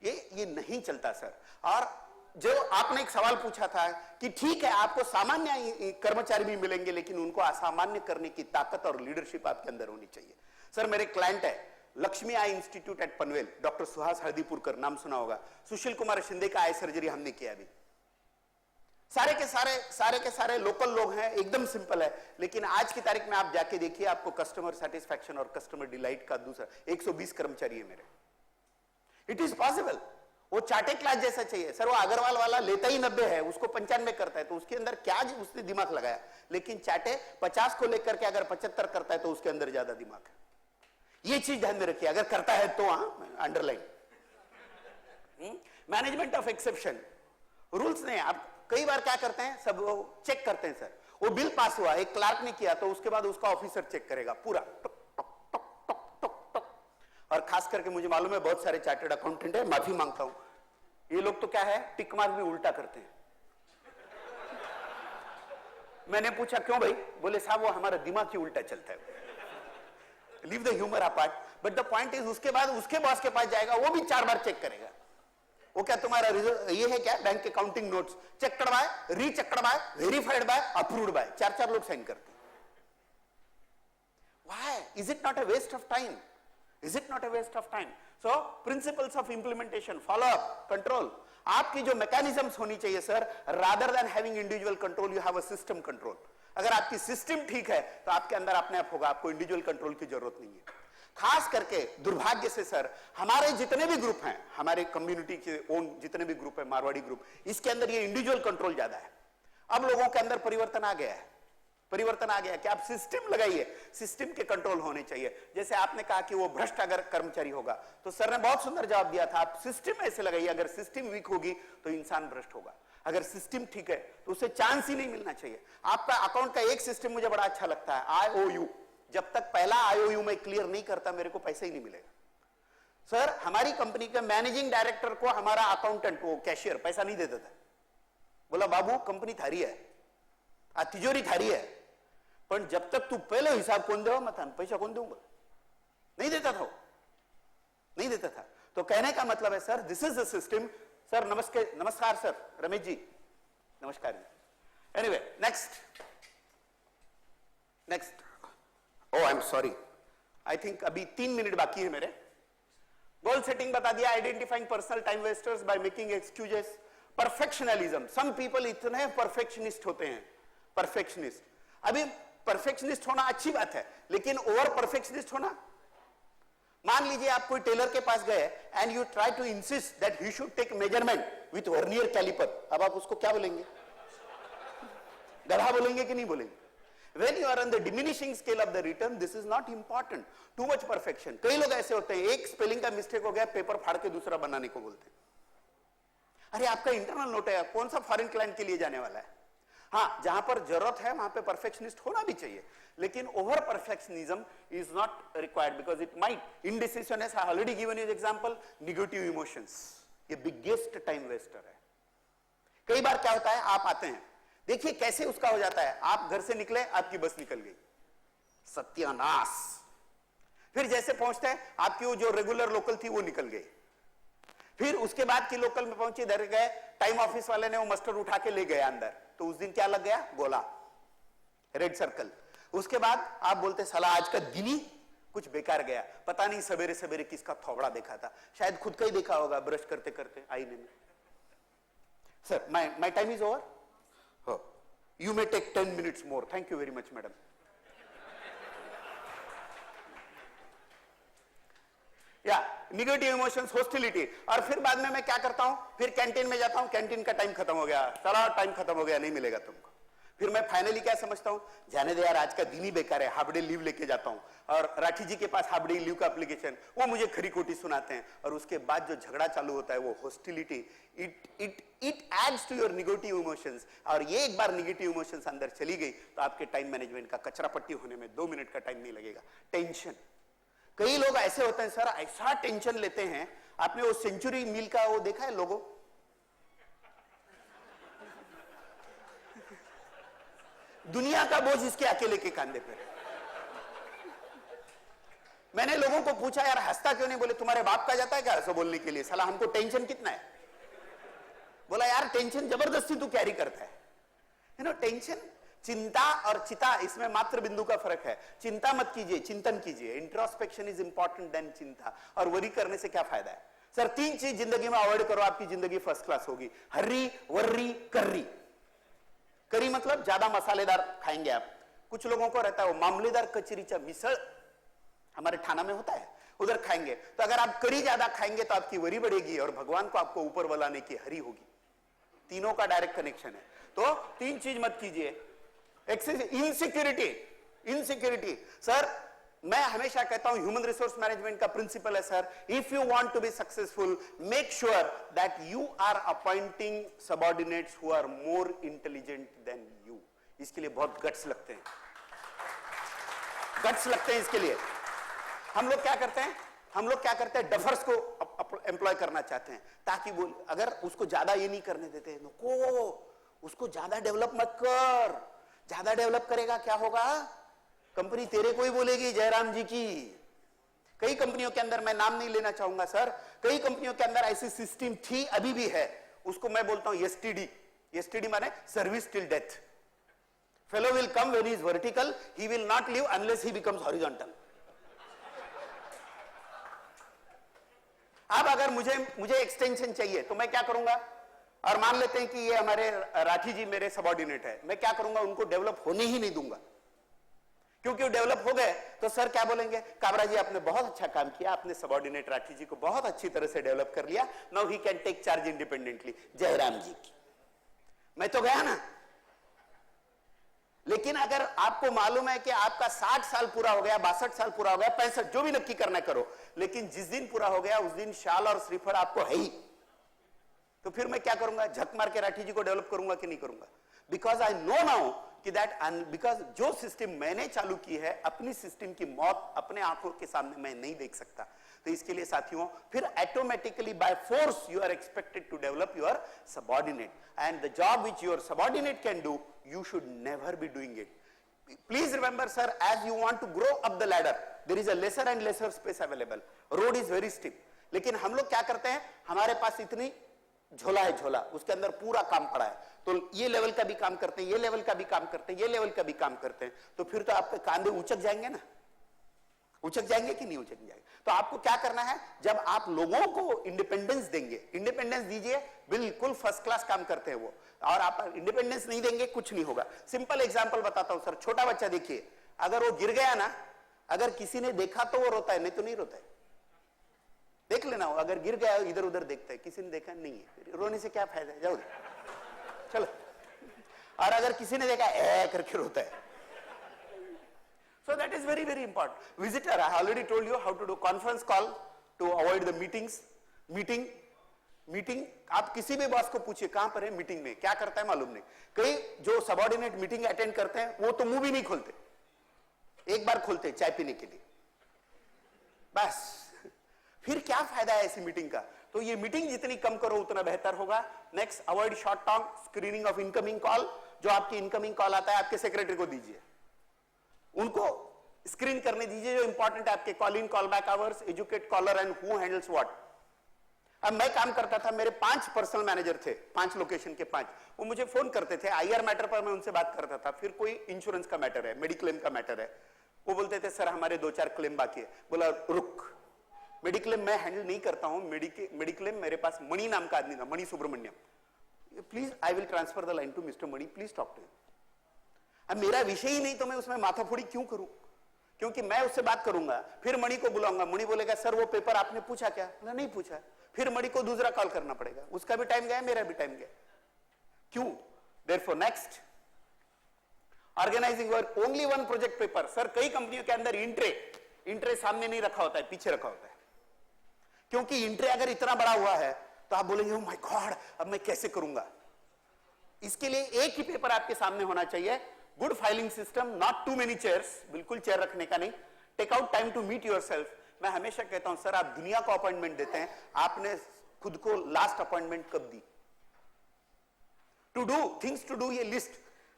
ये नहीं चलता सर। और जो आपने एक सवाल पूछा था कि ठीक है आपको सामान्य कर्मचारी भी मिलेंगे लेकिन उनको असामान्य करने की ताकत और लीडरशिप आपके अंदर होनी चाहिए। सर मेरे क्लाइंट है Lakshmi eye institute at Panvel, doctor Suhas Hardipurkar, नाम सुना होगा। सुशील कुमार शिंदे का आई सर्जरी हमने किया अभी। सारे के सारे लोकल लोग हैं, एकदम सिंपल है। लेकिन आज की तारीख में आप जाके देखिए, आपको कस्टमर सेटिस्फैक्शन और कस्टमर डिलाइट का दूसरा 120 कर्मचारी है मेरे। It is possible. वो चाटे क्लास जैसा चाहिए सर, वो अग्रवाल वाला लेता ही 90 है, उसको 95 करता है, तो उसके अंदर क्या उसने दिमाग लगाया। लेकिन चाटे 50 को लेकर के अगर 75 करता है तो उसके अंदर ज्यादा दिमाग है। ये चीज ध्यान में रखिए, अगर करता है तो underline. Management of exception rules ने, आप कई बार क्या करते हैं, सब चेक करते हैं। सर वो बिल पास हुआ, एक क्लार्क ने किया तो उसके बाद उसका ऑफिसर चेक करेगा पूरा टक टक टक टक टक टक। और खास करके मुझे मालूम है बहुत सारे चार्टर्ड अकाउंटेंट है, माफी मांगता हूं, ये लोग तो क्या है टिक मार्क भी उल्टा करते हैं। मैंने पूछा क्यों भाई, बोले साहब वो हमारा दिमाग ही उल्टा चलता है। Leave the humour apart, but the point is उसके बाद उसके बॉस के पास जाएगा, वो भी 4 बार चेक करेगा। वो क्या तुम्हारा ये है क्या बैंक के काउंटिंग नोट्स, चेक करवाए, रीचेक करवाए, वेरीफाइड बाय, अप्रूव्ड बाय, 4 लोग साइन करते हैं। Why? Is it not a waste of time? Is it not a waste of time? So principles of implementation, follow up, control. आपकी जो मैकेनिज्म्स होनी चाहिए sir, rather than having individual control, you have a system control. अगर आपकी सिस्टम ठीक है तो आपके अंदर अपने आप होगा, आपको इंडिविजुअल कंट्रोल की जरूरत नहीं है। खास करके दुर्भाग्य से सर, हमारे जितने भी ग्रुप हैं, हमारे कम्युनिटी के ओन जितने भी ग्रुप है, मारवाड़ी ग्रुप, इसके अंदर ये इंडिविजुअल कंट्रोल ज्यादा है। अब लोगों के अंदर परिवर्तन आ गया है, परिवर्तन आ गया कि आप सिस्टम लगाइए, सिस्टम के कंट्रोल होने चाहिए। जैसे आपने कहा कि वो भ्रष्ट अगर कर्मचारी होगा, तो सर ने बहुत सुंदर जवाब दिया था, आप सिस्टम ऐसे लगाइए, अगर सिस्टम वीक होगी तो इंसान भ्रष्ट होगा। अगर सिस्टम ठीक है तो उसे चांस ही नहीं मिलना चाहिए। आपका अकाउंट का एक सिस्टम मुझे बड़ा अच्छा लगता है, IOU। जब तक पहला IOU मैं क्लियर नहीं करता, मेरे को पैसा ही नहीं मिलेगा। सर हमारी कंपनी के मैनेजिंग डायरेक्टर को हमारा अकाउंटेंट, वो कैशियर, पैसा नहीं देता था। बोला बाबू कंपनी थारी है, तिजोरी थारी है, पर जब तक तू पहले हिसाब कौन दे मत पैसा कौन दूंगा, नहीं देता था, नहीं देता था। तो कहने का मतलब है sir, this is the system. Sir नमस्कार सर, रमेश जी नमस्कार जी। Anyway next I am sorry, I think अभी 3 मिनट बाकी है मेरे। गोल सेटिंग बता दिया, identifying personal time wasters by making excuses, perfectionalism, some people इतने परफेक्शनिस्ट होते हैं, परफेक्शनिस्ट। अभी परफेक्शनिस्ट होना अच्छी बात है, लेकिन ओवर परफेक्शनिस्ट होना, मान लीजिए आप कोई टेलर के पास गए and you try to insist that he should take measurement with vernier calliper, अब आप उसको क्या बोलेंगे, गधा बोलेंगे कि नहीं बोलेंगे? When you are on the diminishing scale of the return, this is not important. Too much perfection. कई लोग ऐसे होते हैं, एक स्पेलिंग का मिस्टेक हो गया, पेपर फाड़ के दूसरा बनाने को बोलते हैं। अरे आपका इंटरनल नोट है, कौन सा फॉरेन क्लाइंट के लिए जाने वाला है? हाँ, जहां पर जरूरत है वहां पे परफेक्शनिस्ट होना भी चाहिए, लेकिन over perfectionism is not required because it might indecisiveness, I already given you example, negative emotions, ये बिगेस्ट टाइम वेस्टर है। कई बार क्या होता है, आप आते हैं, देखिए कैसे उसका हो जाता है, आप घर से निकले, आपकी बस निकल गई, सत्यानाश। फिर जैसे पहुंचते हैं, आपकी वो जो रेगुलर लोकल थी वो निकल गई। फिर उसके बाद की लोकल में पहुंची, इधर गए, टाइम ऑफिस वाले ने वो मस्टर उठा के ले गया अंदर, तो उस दिन क्या लग गया, गोला, रेड सर्कल। उसके बाद आप बोलते साला आज का दिन ही कुछ बेकार गया, पता नहीं सवेरे सवेरे किसका थोबड़ा देखा था, शायद खुद का ही देखा होगा ब्रश करते करते आईने में। Sir my time is over, you may take 10 minutes more. Thank you very much, madam. या निगेटिव इमोशंस, हॉस्टिलिटी। और फिर बाद में मैं क्या करता हूं, फिर कैंटीन में जाता हूं, कैंटीन का टाइम खत्म हो गया, चलो टाइम खत्म हो गया, नहीं मिलेगा तुमको। फिर मैं फाइनली क्या समझता हूं, जाने दे यार, आज का दिन ही बेकार है, हाफ डे लीव लेके जाता हूं। और राठी जी के पास हाफ डे लीव का एप्लीकेशन, वो मुझे खरी खोटी सुनाते हैं, और उसके बाद जो झगड़ा चालू होता है वो hostility, it adds to your negative emotions. और ये एक बार निगेटिव इमोशंस अंदर चली गई तो आपके टाइम मैनेजमेंट का कचरा पट्टी होने में 2 मिनट का टाइम नहीं लगेगा। टेंशन, कई लोग ऐसे होते हैं सर, ऐसा टेंशन लेते हैं। आपने वो सेंचुरी मील का वो देखा है लोगो, दुनिया का बोझ इसके अकेले के कंधे पर। मैंने लोगों को पूछा यार हंसता क्यों नहीं, बोले तुम्हारे बाप का जाता है क्या ऐसा बोलने के लिए, साला हमको टेंशन कितना है। बोला यार टेंशन जबरदस्ती तू कैरी करता है, यू नो। टेंशन, चिंता और चिता, इसमें मात्र बिंदु का फर्क है। चिंता मत कीजिए, चिंतन कीजिए। इंट्रोस्पेक्शन इज इंपॉर्टेंट देन चिंता। और वरी करने से क्या फायदा है सर, 3 चीज जिंदगी में अवॉइड करो, आपकी जिंदगी फर्स्ट क्लास होगी। हर्री, वर्री, कर्री। करी मतलब ज्यादा मसालेदार खाएंगे आप। कुछ लोगों को रहता है वो मामलेदार कचरीचा मिसळ, हमारे थाना में होता है, उधर खाएंगे। तो अगर आप करी ज्यादा खाएंगे तो आपकी वरी बढ़ेगी और भगवान को आपको ऊपर बुलाने की हरी होगी। तीनों का डायरेक्ट कनेक्शन है। तो 3 चीज मत कीजिए। इनसिक्योरिटी, इनसिक्योरिटी सर, मैं हमेशा कहता हूं ह्यूमन रिसोर्स मैनेजमेंट का प्रिंसिपल है sir, if you want to be successful make sure that you are appointing subordinates who are more intelligent than you. इसके लिए बहुत गट्स लगते हैं, गट्स लगते हैं इसके लिए। हम लोग क्या करते हैं, हम लोग क्या करते हैं, डफर्स को एम्प्लॉय करना चाहते हैं ताकि वो, अगर उसको ज्यादा ये नहीं करने देते, नको उसको ज्यादा डेवलप मत कर, ज्यादा डेवलप करेगा क्या होगा, कंपनी तेरे को ही बोलेगी जयराम जी की। कई कंपनियों के अंदर, मैं नाम नहीं लेना चाहूंगा सर, कई कंपनियों के अंदर ऐसी सिस्टम थी, अभी भी है, उसको मैं बोलता हूं एसटीडी। एसटीडी माने service till death. Fellow will come when he is vertical, he will not leave unless he becomes horizontal. अब अगर मुझे एक्सटेंशन चाहिए तो मैं क्या करूंगा, और मान लेते हैं कि ये हमारे राठी जी मेरे सबऑर्डिनेट है, मैं क्या करूंगा, उनको डेवलप होने ही नहीं दूंगा। क्योंकि वो डेवलप हो गए तो सर क्या बोलेंगे, काबरा जी आपने बहुत अच्छा काम किया, आपने सबऑर्डिनेट राठी जी को बहुत अच्छी तरह से डेवलप कर लिया, now he can take charge independently. Jairam ji की मैं तो गया ना। लेकिन अगर आपको मालूम है कि आपका 60 साल पूरा हो गया, 62 साल पूरा हो गया, 65, जो भी नक्की करना करो, लेकिन जिस दिन पूरा हो गया उस दिन शाल और श्रीफल आपको है ही, तो फिर मैं क्या करूंगा, झक मार के राठी जी को डेवलप करूंगा कि नहीं करूंगा। बिकॉज आई नो नाउ कि दैट, बिकॉज जो सिस्टम मैंने चालू की है, अपनी सिस्टम की मौत अपने आंखों के सामने मैं नहीं देख सकता। तो इसके लिए साथियों, फिर automatically by force you are expected to develop your subordinate, and the job which your subordinate can do, you should never be doing it. Please remember sir, as you want to grow up the ladder, there is a lesser and lesser space available. Road is very steep. लेकिन हम लोग क्या करते हैं, हमारे पास इतनी झोला है, झोला, उसके अंदर पूरा काम पड़ा है, तो ये लेवल का भी काम करते हैं, ये लेवल का भी काम करते हैं, ये लेवल का भी काम करते हैं, तो फिर तो आपके कांधे उचक जाएंगे ना, उचक जाएंगे कि नहीं उचक जाएंगे। तो आपको क्या करना है, जब आप लोगों को इंडिपेंडेंस देंगे, इंडिपेंडेंस दीजिए, बिल्कुल फर्स्ट क्लास काम करते हैं वो, और आप इंडिपेंडेंस नहीं देंगे कुछ नहीं होगा। सिंपल एग्जांपल बताता हूं सर, छोटा बच्चा देखिए, अगर वो गिर गया ना, अगर किसी ने देखा तो वो रोता है, नहीं तो नहीं रोता है। देख लेना, वो अगर गिर गया इधर उधर देखता है, किसी ने देखा नहीं है, रोने से क्या फायदा है, जाओ चलो। और अगर किसी ने देखा ए करके रोता है। So that is very very important. Visitor, I already told you how to do conference call to avoid the meetings. Meeting आप किसी भी बॉस को पूछिए कहां पर है मीटिंग में, क्या करता है मालूम नहीं। कई जो सबऑर्डिनेट मीटिंग अटेंड करते हैं वो तो मुंह भी नहीं खोलते, एक बार खोलते चाय पीने के लिए, बस। फिर क्या फायदा है ऐसी मीटिंग का। तो ये मीटिंग जितनी कम करो उतना बेहतर होगा। Next, avoid short term screening of incoming call. जो आपकी इनकमिंग कॉल आता है आपके सेक्रेटरी को दीजिए, उनको स्क्रीन करने दीजिए जो इंपॉर्टेंट है आपके। Call in, call back hours, educate caller and who handles what. अब मैं काम करता था, मेरे 5 पर्सनल मैनेजर थे, 5 लोकेशन के 5, वो मुझे फोन करते थे, आईआर मैटर पर मैं उनसे बात करता था, फिर कोई इंश्योरेंस का मैटर है, मेडिक्लेम का मैटर है, वो बोलते थे सर हमारे 2-4 क्लेम बाकी है। बोला रुक, मेडिक्लेम मैं हैंडल नहीं करता हूं, मेडिक्लेम मेरे पास मणि नाम का आदमी था, Mani Subramaniam, please I will transfer the line to mister Mani, please talk to him. अब मेरा विषय ही नहीं तो मैं उसमें माथाफोड़ी क्यों करूं। क्योंकि मैं उससे बात करूंगा, फिर मणि को बुलाऊंगा, मणि बोलेगा सर वो पेपर आपने पूछा क्या? मैं नहीं पूछा। फिर मणि को दूसरा कॉल करना पड़ेगा, उसका भी टाइम गया, मेरा भी टाइम गया। क्यों? Therefore next, organising work, only one project paper. Sir कई कंपनियों के अंदर इंट्रे सामने नहीं रखा होता है, पीछे रखा होता है, क्योंकि इंट्रे अगर इतना बड़ा हुआ है तो आप बोलेंगे ओह माय गॉड अब मैं कैसे करूंगा। इसके लिए एक ही पेपर आपके सामने होना चाहिए। Good filing system, not too many chairs, बिल्कुल चेयर रखने का नहीं। Take out time to meet yourself. मैं हमेशा कहता हूं सर आप दुनिया को अपॉइंटमेंट देते हैं, आपने खुद को लास्ट अपॉइंटमेंट कब दी? To do things, to do, ये लिस्ट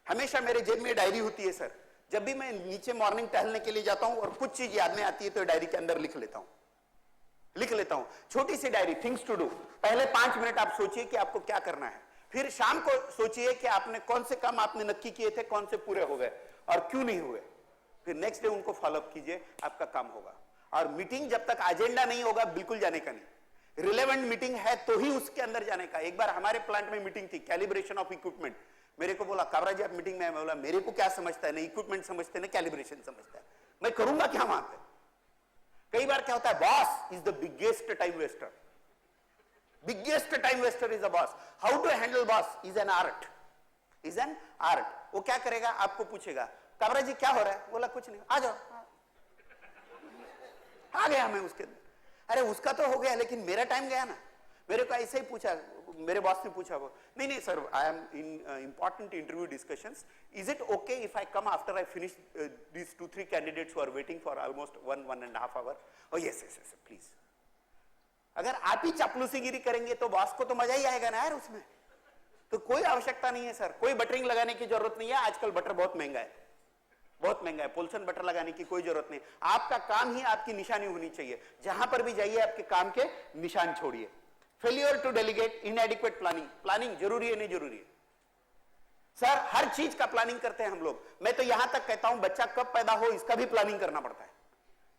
हमेशा मेरे जेब में डायरी होती है सर। जब भी मैं नीचे मॉर्निंग टहलने के लिए जाता हूं और कुछ चीज याद नहीं आती है तो डायरी के अंदर लिख लेता हूं, छोटी सी डायरी, थिंग्स टू डू। पहले 5 मिनट आप सोचिए कि आपको क्या करना है, फिर शाम को सोचिए कि आपने कौन से काम आपने नक्की किए थे, कौन से पूरे हो गए और क्यों नहीं हुए, फिर नेक्स्ट डे उनको फॉलोअप कीजिए, आपका काम होगा। और मीटिंग जब तक एजेंडा नहीं होगा बिल्कुल जाने का नहीं। रिलेवेंट मीटिंग है तो ही उसके अंदर जाने का। एक बार हमारे प्लांट में मीटिंग थी, कैलिब्रेशन ऑफ इक्विपमेंट। मेरे को बोला काबरा जी आप मीटिंग में, मैं बोला मेरे को क्या समझता है, ना इक्विपमेंट समझते ना कैलिब्रेशन समझता है, मैं करूंगा क्या वहां पे। कई बार क्या होता है, boss is the biggest time waster, biggest time waster is the boss. How to handle boss is an art, is an art. वो क्या करेगा, आपको पूछेगा काबरा जी क्या हो रहा है, बोला कुछ नहीं, आ जाओ, आ गया मैं उसके अंदर। अरे उसका तो हो गया लेकिन मेरा टाइम गया ना। मेरे को ऐसे ही पूछा, मेरे बॉस ने पूछा, वो नहीं sir I am in important interview discussions, is it okay if I come after I finish this 2-3 candidates who are waiting for almost 1-1.5 hour? Oh yes please. अगर आप ही चापलूसीगिरी करेंगे तो बॉस को तो मजा ही आएगा ना यार उसमें। तो कोई आवश्यकता नहीं है सर, कोई बटरिंग लगाने की जरूरत नहीं है। आजकल बटर बहुत महंगा है, बहुत महंगा है, पोल्सन बटर लगाने की कोई जरूरत नहीं। आपका काम ही आपकी निशानी होनी चाहिए। जहां पर भी जाइए आपके काम के निशान छोड़िए। Failure to delegate, inadequate planning. Planning जरूरी है नहीं जरूरी है सर, हर चीज का प्लानिंग करते हैं हम लोग। मैं तो यहां तक कहता हूं बच्चा कब पैदा हो इसका भी प्लानिंग करना पड़ता है,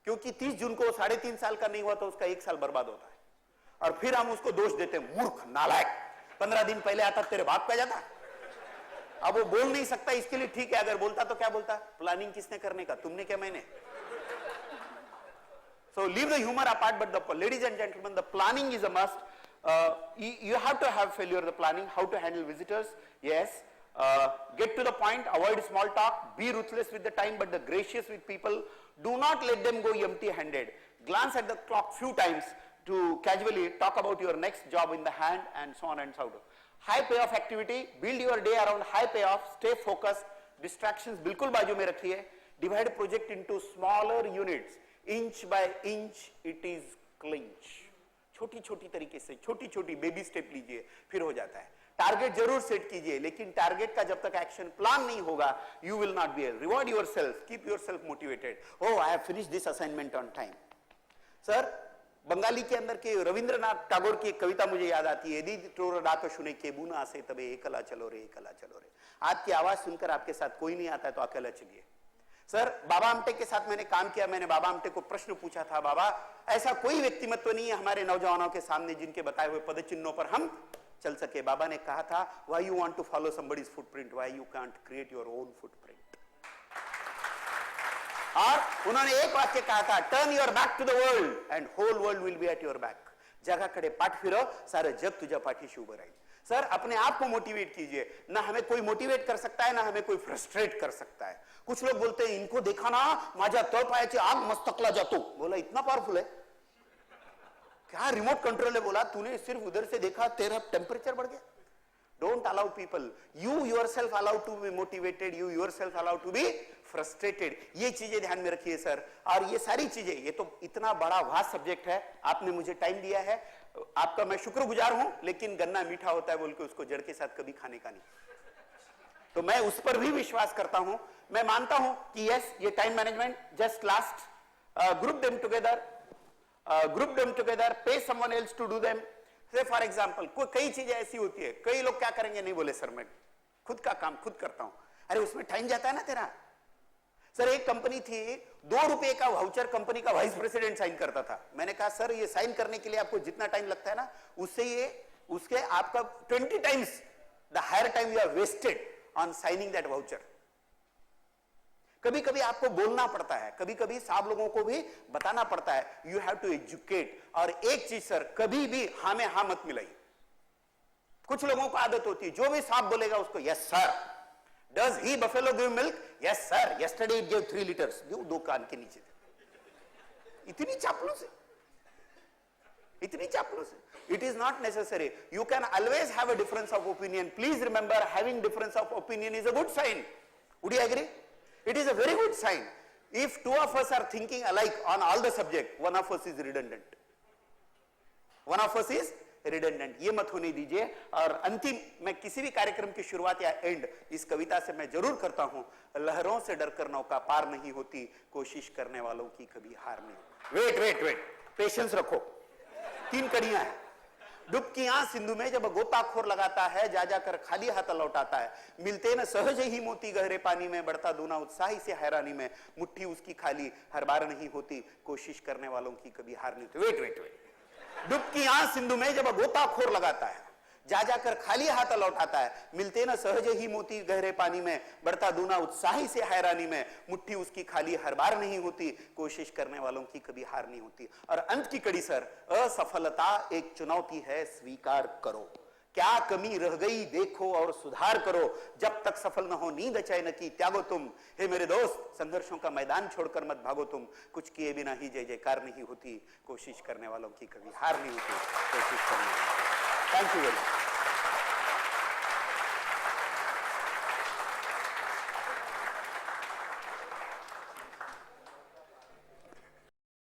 क्योंकि 30 जून को 3.5 साल का नहीं हुआ तो उसका 1 साल बर्बाद होता है। और फिर हम उसको दोष देते हैं, मूर्ख नालायक, 15 दिन पहले आता तेरे बाप पे जाता। अब वो बोल नहीं सकता, इसके लिए ठीक है, अगर बोलता तो क्या बोलता, प्लानिंग किसने करने का, तुमने क्या मैंने। So leave the humor apart, but the ladies and gentlemen, the planning is a must. You have to have failure the planning. How to handle visitors? Yes. Get to the point. Avoid small talk. Be ruthless with the time, but the gracious with people. Do not let them go empty-handed. Glance at the clock few times to casually talk about your next job in the hand, and so on and so on. High payoff activity. Build your day around high payoff. Stay focused. Distractions बिल्कुल बाजू में रखिए. Divide project into smaller units. Inch by inch it is clinch. छोटी छोटी तरीके से छोटी छोटी बेबी स्टेप लीजिए, फिर हो जाता है। टारगेट जरूर सेट कीजिए, लेकिन टारगेट का जब तक एक्शन प्लान नहीं होगा you will not be able. Reward yourself, keep yourself motivated. Oh I have finished this assignment on time. Sir Bengali के अंदर के रविंद्रनाथ टैगोर की एक कविता मुझे याद आती है, यदि तोर डाक सुने के बुना से तबे एकला चलो रे, एकला चलो रे। आपकी आवाज सुनकर आपके साथ कोई नहीं आता है तो अकेला चलिए। सर बाबा आमटे के साथ मैंने काम किया, मैंने बाबा आमटे को प्रश्न पूछा था, बाबा ऐसा कोई व्यक्तिमत्व नहीं है हमारे नौजवानों के सामने जिनके बताए हुए पदचिन्हों पर हम चल सके। बाबा ने कहा था, why you want to follow somebody's footprint, why you can't create your own footprint. और उन्होंने एक वाक्य कहा था, turn your back to the world and whole world will be at your back. जगाकडे पाठ फिरो, सारे जग तुझ्या पाठीशी उभं राहील। सर अपने आप को मोटिवेट कीजिए, ना हमें कोई मोटिवेट कर सकता है ना हमें कोई फ्रस्ट्रेट कर सकता है। कुछ लोग बोलते हैं इनको देखा ना माझ्या तळपायाची आग मस्तकला जातो, बोला इतना पावरफुल है क्या, रिमोट कंट्रोल है, बोला तूने सिर्फ उधर से देखा तेरा टेम्परेचर बढ़ गया। Don't allow people, you yourself allow to be motivated, you yourself allow to be frustrated. ये चीजें ध्यान में रखिए सर। और ये सारी चीजें, ये तो इतना बड़ा वास्ट सब्जेक्ट है, आपने मुझे टाइम दिया है, आपका मैं शुक्रगुजार हूं, लेकिन गन्ना मीठा होता है बोल के उसको जड़ के साथ कभी खाने का नहीं, तो मैं उस पर भी विश्वास करता हूं। मैं मानता हूं कि यस ये time management, just last group them together, pay someone else to do them. Say for example कई चीजें ऐसी होती है, कई लोग क्या करेंगे, नहीं बोले सर मैं खुद का काम खुद करता हूं। अरे उसमें टाइम जाता है ना तेरा। सर एक कंपनी थी, 2 रुपए का वाउचर कंपनी का वाइस प्रेसिडेंट साइन करता था। मैंने कहा सर ये साइन करने के लिए आपको जितना टाइम लगता है ना, उससे ये उसके आपका 20 times the higher time you are wasted on signing that voucher. कभी कभी आपको बोलना पड़ता है, कभी कभी साहब लोगों को भी बताना पड़ता है, यू हैव टू एजुकेट। और एक चीज सर, कभी भी हाँ में हाँ मत मिलाई। कुछ लोगों को आदत होती है, जो भी साहब बोलेगा उसको yes sir. Does he buffalo give milk? Yes sir, yesterday it give 3 litres. दो कान के नीचे। इतनी चापलूस है, इतनी चापलूस है। It is not necessary. You can always have a difference of opinion. Please remember, having difference of opinion is a good sign. Would you agree? It is a very good sign. If two of us are thinking alike on all the subject, one of us is redundant. One of us is redundant. ये मत होने दीजिए। और अंतिम, मैं किसी भी कार्यक्रम की शुरुआत या एंड इस कविता से मैं जरूर करता हूं, लहरों से डरकर नौका पार नहीं होती, कोशिश करने वालों की कभी हार नहीं। वेट वेट वेट, पेशेंस रखो। 3 कड़ियां हैं। डुबकियां सिंधु में जब गोताखोर लगाता है, जा जाकर खाली हाथ लौटाता है। मिलते न सहज ही मोती गहरे पानी में, बढ़ता दूना उत्साह से हैरानी में, मुट्ठी उसकी खाली हर बार नहीं होती, कोशिश करने वालों की कभी हार नहीं होती। वेट वेट वेट, डुबकियां सिंधु में जब गोताखोर लगाता है, जा जाकर खाली हाथ लौटाता है। मिलते न सहज ही मोती गहरे पानी में, बढ़ता दूना उत्साही से हैरानी में, मुट्ठी उसकी खाली हर बार नहीं होती, कोशिश करने वालों की कभी हार नहीं होती। और अंत की कड़ी सर, असफलता एक चुनौती है, स्वीकार करो। क्या कमी रह गई देखो और सुधार करो, जब तक सफल न हो नींद चैन की त्यागो तुम। हे मेरे दोस्त, संघर्षों का मैदान छोड़कर मत भागो तुम, कुछ किए बिना ही जय जयकार नहीं होती, कोशिश करने वालों की कभी हार नहीं होती, कोशिश करनी। Thank you very much.